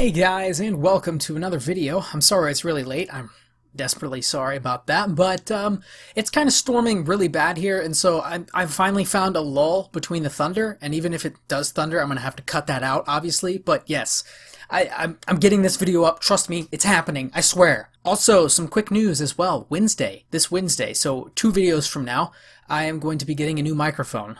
Hey guys, and welcome to another video. I'm sorry it's really late. I'm desperately sorry about that, but it's kind of storming really bad here, and so I've finally found a lull between the thunder, and even if it does thunder, I'm going to have to cut that out, obviously, but yes, I'm getting this video up. Trust me, it's happening, I swear. Also, some quick news as well. This Wednesday, so 2 videos from now, I am going to be getting a new microphone.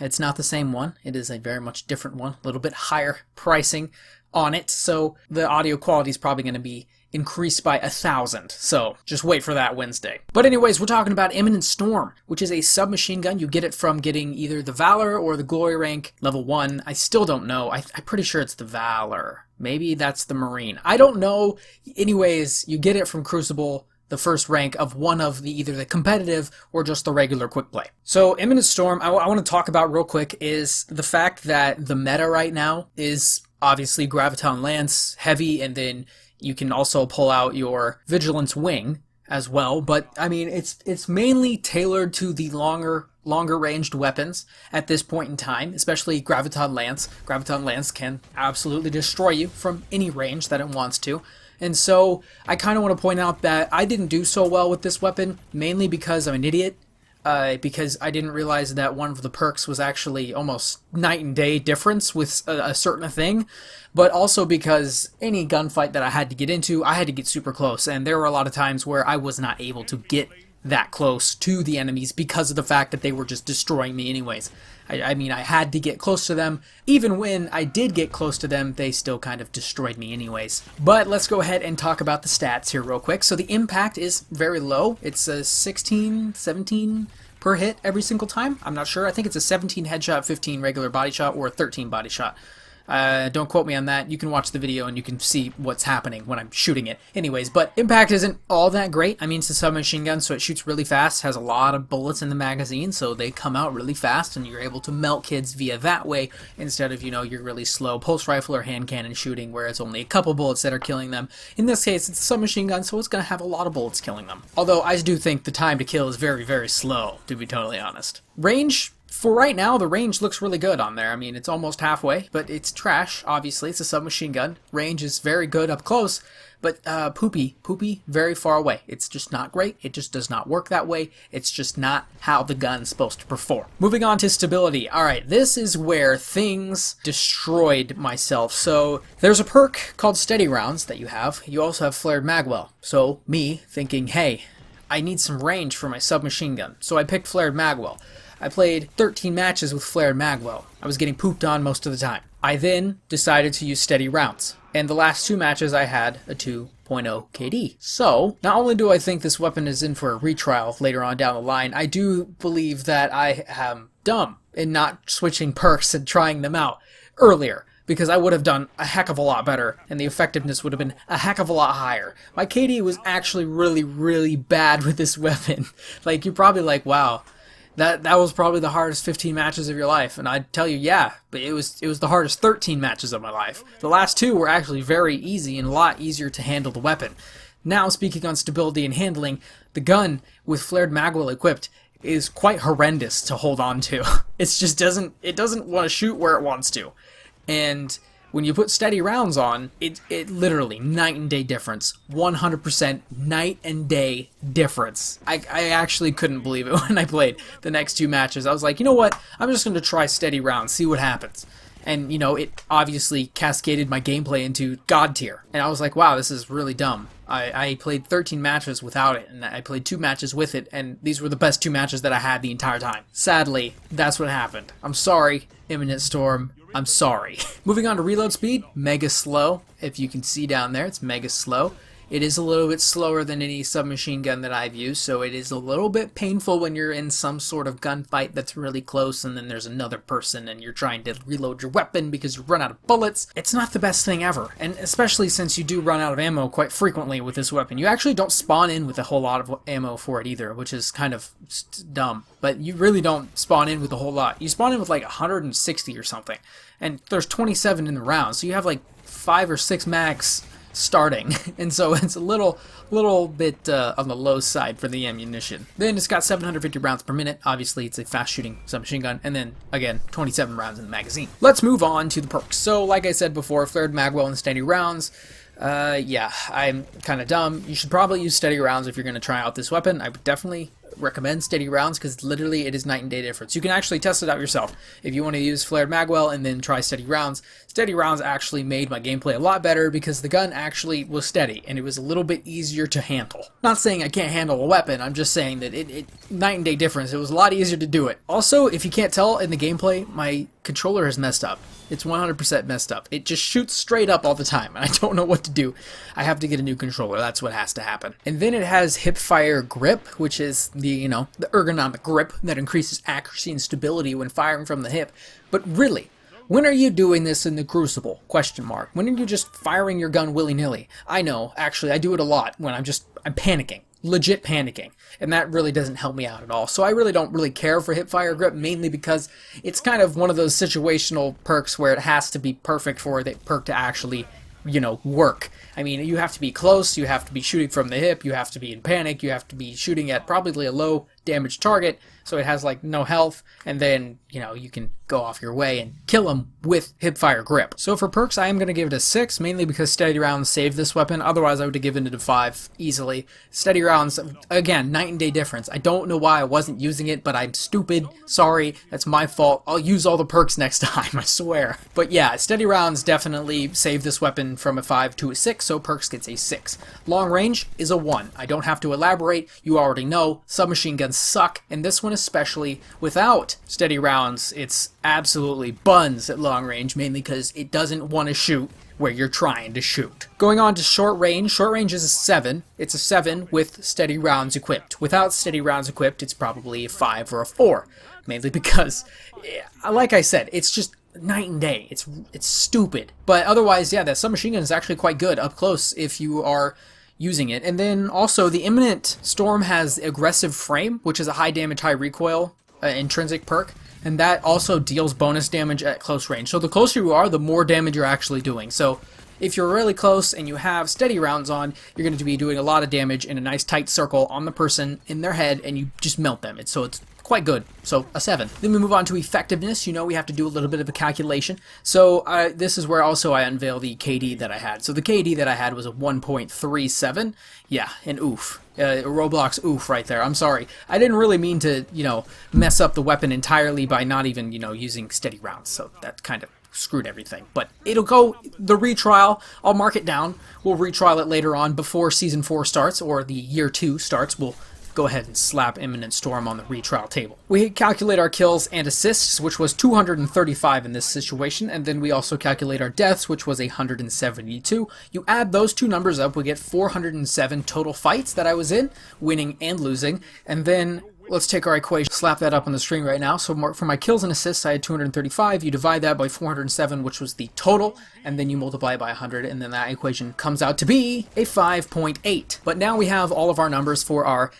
It's not the same one. It is a very much different one, a little bit higher pricing on it, so the audio quality is probably going to be increased by 1,000, so just wait for that Wednesday. But anyways, we're talking about Imminent Storm, which is a submachine gun. You get it from getting either the Valor or the Glory rank level 1. I still don't know. I'm pretty sure it's the Valor. Maybe that's the Marine. I don't know. Anyways, you get it from Crucible, the first rank of one of either the competitive or just the regular quick play. So Imminent Storm, I want to talk about real quick is the fact that the meta right now is obviously Graviton Lance heavy, and then you can also pull out your Vigilance Wing as well, but I mean it's mainly tailored to the longer ranged weapons at this point in time, especially Graviton Lance. Graviton Lance can absolutely destroy you from any range that it wants to. And so I kind of want to point out that I didn't do so well with this weapon, mainly because I'm an idiot. Because I didn't realize that one of the perks was actually almost night and day difference with a certain thing, but also because any gunfight that I had to get into, I had to get super close, and there were a lot of times where I was not able to get that close to the enemies because of the fact that they were just destroying me anyways. I mean, I had to get close to them. Even when I did get close to them, they still kind of destroyed me anyways. But let's go ahead and talk about the stats here real quick. So the impact is very low. It's a 16, 17 per hit every single time. I'm not sure. I think it's a 17 headshot, 15 regular body shot, or a 13 body shot. Don't quote me on that. You can watch the video and you can see what's happening when I'm shooting it. Anyways, but impact isn't all that great. I mean, it's a submachine gun, so it shoots really fast, has a lot of bullets in the magazine, so they come out really fast, and you're able to melt kids via that way, instead of, your really slow pulse rifle or hand cannon shooting, where it's only a couple bullets that are killing them. In this case, it's a submachine gun, so it's going to have a lot of bullets killing them. Although, I do think the time to kill is very, very slow, to be totally honest. Range? For right now, the range looks really good on there. I mean, it's almost halfway, but it's trash, obviously. It's a submachine gun. Range is very good up close, but poopy, very far away. It's just not great. It just does not work that way. It's just not how the gun's supposed to perform. Moving on to stability. Alright, this is where things destroyed myself. So, there's a perk called Steady Rounds that you have. You also have Flared Magwell. So, me thinking, hey, I need some range for my submachine gun. So I picked Flared Magwell. I played 13 matches with Flared Magwell. I was getting pooped on most of the time. I then decided to use Steady Rounds, and the last 2 matches I had a 2.0 KD. So, not only do I think this weapon is in for a retrial later on down the line, I do believe that I am dumb in not switching perks and trying them out earlier, because I would have done a heck of a lot better, and the effectiveness would have been a heck of a lot higher. My KD was actually really, really bad with this weapon. Like, you're probably like, wow, that was probably the hardest 15 matches of your life, and I'd tell you, yeah, but it was the hardest 13 matches of my life. The last 2 were actually very easy and a lot easier to handle the weapon. Now, speaking on stability and handling, the gun with Flared Magwell equipped is quite horrendous to hold on to. It just doesn't want to shoot where it wants to. And when you put Steady Rounds on, it literally night and day difference. 100% night and day difference. I actually couldn't believe it when I played the next 2 matches. I was like, you know what? I'm just going to try Steady Rounds, see what happens. And, it obviously cascaded my gameplay into God tier. And I was like, wow, this is really dumb. I played 13 matches without it, and I played 2 matches with it, and these were the best 2 matches that I had the entire time. Sadly, that's what happened. I'm sorry, Imminent Storm. I'm sorry. Moving on to reload speed, mega slow. If you can see down there, it's mega slow. It is a little bit slower than any submachine gun that I've used, so it is a little bit painful when you're in some sort of gunfight that's really close and then there's another person and you're trying to reload your weapon because you run out of bullets. It's not the best thing ever, and especially since you do run out of ammo quite frequently with this weapon. You actually don't spawn in with a whole lot of ammo for it either, which is kind of dumb, but you really don't spawn in with a whole lot. You spawn in with like 160 or something, and there's 27 in the round, so you have like 5 or 6 mags starting, and so it's a little bit on the low side for the ammunition. Then it's got 750 rounds per minute. Obviously, it's a fast-shooting submachine gun, and then again 27 rounds in the magazine. Let's move on to the perks. So, like I said before, flared magwell and steady rounds. Yeah, I'm kind of dumb. You should probably use steady rounds if you're going to try out this weapon. I would definitely recommend steady rounds because literally it is night and day difference. You can actually test it out yourself. If you want to use flared magwell and then try steady rounds actually made my gameplay a lot better because the gun actually was steady and it was a little bit easier to handle. Not saying I can't handle a weapon, I'm just saying that it night and day difference. It was a lot easier to do it. Also, if you can't tell in the gameplay, my controller is messed up. It's 100% messed up. It just shoots straight up all the time, and I don't know what to do. I have to get a new controller. That's what has to happen. And then it has hip-fire grip, which is the ergonomic grip that increases accuracy and stability when firing from the hip. But really, when are you doing this in the Crucible? Question mark. When are you just firing your gun willy-nilly? I know, actually, I do it a lot when I'm panicking. Legit panicking, and that really doesn't help me out at all. So I really don't care for hipfire grip, mainly because it's kind of one of those situational perks where it has to be perfect for the perk to actually, work. I mean, you have to be close, you have to be shooting from the hip, you have to be in panic, you have to be shooting at probably a low damage target, so it has like no health, and then, you can go off your way and kill him with hipfire grip. So for perks, I am going to give it a 6, mainly because steady rounds saved this weapon. Otherwise, I would have given it a 5 easily. Steady rounds, again, night and day difference. I don't know why I wasn't using it, but I'm stupid. Sorry, that's my fault. I'll use all the perks next time, I swear. But yeah, steady rounds definitely saved this weapon from a 5 to a 6, so perks gets a 6. Long range is a 1. I don't have to elaborate. You already know submachine guns suck, and this one especially. Without steady rounds, it's absolutely buns at long range, mainly because it doesn't want to shoot where you're trying to shoot. Going on to short range is a 7. It's a 7 with steady rounds equipped. Without steady rounds equipped, it's probably a 5 or a 4, mainly because, like I said, it's just night and day. It's stupid. But otherwise, yeah, that submachine gun is actually quite good up close if you are using it. And then also the Imminent Storm has aggressive frame, which is a high damage, high recoil intrinsic perk, and that also deals bonus damage at close range. So the closer you are, the more damage you're actually doing. So if you're really close and you have steady rounds on, you're going to be doing a lot of damage in a nice tight circle on the person in their head, and you just melt them. It's quite good. So a 7. Then we move on to effectiveness. We have to do a little bit of a calculation. So this is where also I unveil the KD that I had. So the KD that I had was a 1.37. Yeah, an oof. A Roblox oof right there. I'm sorry. I didn't really mean to, mess up the weapon entirely by not even, using steady rounds. So that kind of screwed everything. But it'll go, the retrial, I'll mark it down. We'll retrial it later on before Season 4 starts, or the Year 2 starts. We'll go ahead and slap Imminent Storm on the retrial table. We calculate our kills and assists, which was 235 in this situation, and then we also calculate our deaths, which was 172. You add those two numbers up, we get 407 total fights that I was in, winning and losing, and then let's take our equation, slap that up on the screen right now. So for my kills and assists, I had 235. You divide that by 407, which was the total, and then you multiply it by 100, and then that equation comes out to be a 5.8. But now we have all of our numbers for our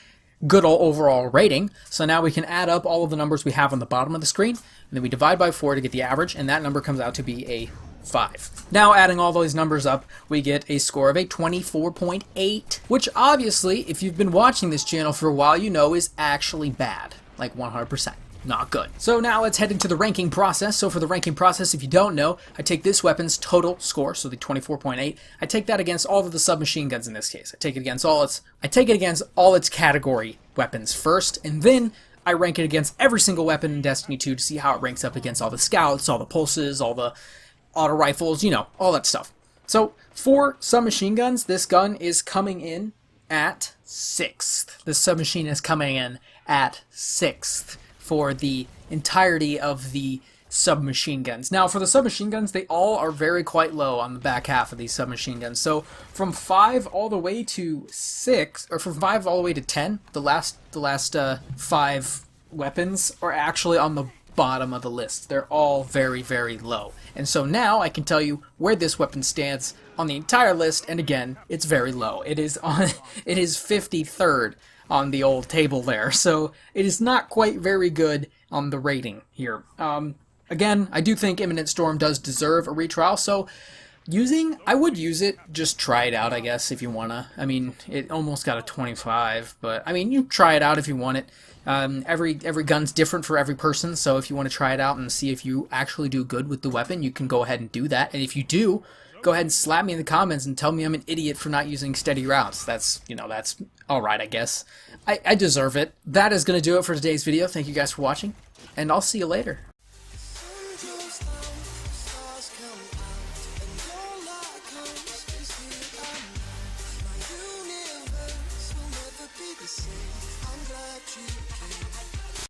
good old overall rating. So now we can add up all of the numbers we have on the bottom of the screen, and then we divide by 4 to get the average, and that number comes out to be a 5. Now adding all those numbers up, we get a score of a 24.8, which obviously, if you've been watching this channel for a while, you know is actually bad. Like 100%. Not good. So now let's head into the ranking process. So for the ranking process, if you don't know, I take this weapon's total score, so the 24.8. I take that against all of the submachine guns in this case. I take it against all its category weapons first, and then I rank it against every single weapon in Destiny 2 to see how it ranks up against all the scouts, all the pulses, all the auto rifles, all that stuff. So for submachine guns, this gun is coming in at 6th. This submachine is coming in at 6th. For the entirety of the submachine guns. Now, for the submachine guns, they all are quite low on the back half of these submachine guns. So, from 5 all the way to 6, or from 5 all the way to 10, the last 5 weapons are actually on the bottom of the list. They're all very, very low. And so now I can tell you where this weapon stands on the entire list, and again, it's very low. It is 53rd. On the old table there, so it is not quite very good on the rating here. Again, I do think Imminent Storm does deserve a retrial, so I would use it. Just try it out, I guess, if you wanna. I mean, it almost got a 25, but I mean, you try it out if you want it. Every gun's different for every person, so if you want to try it out and see if you actually do good with the weapon, you can go ahead and do that. And if you do, go ahead and slap me in the comments and tell me I'm an idiot for not using steady routes. That's, that's all right, I guess. I deserve it. That is going to do it for today's video. Thank you guys for watching, and I'll see you later.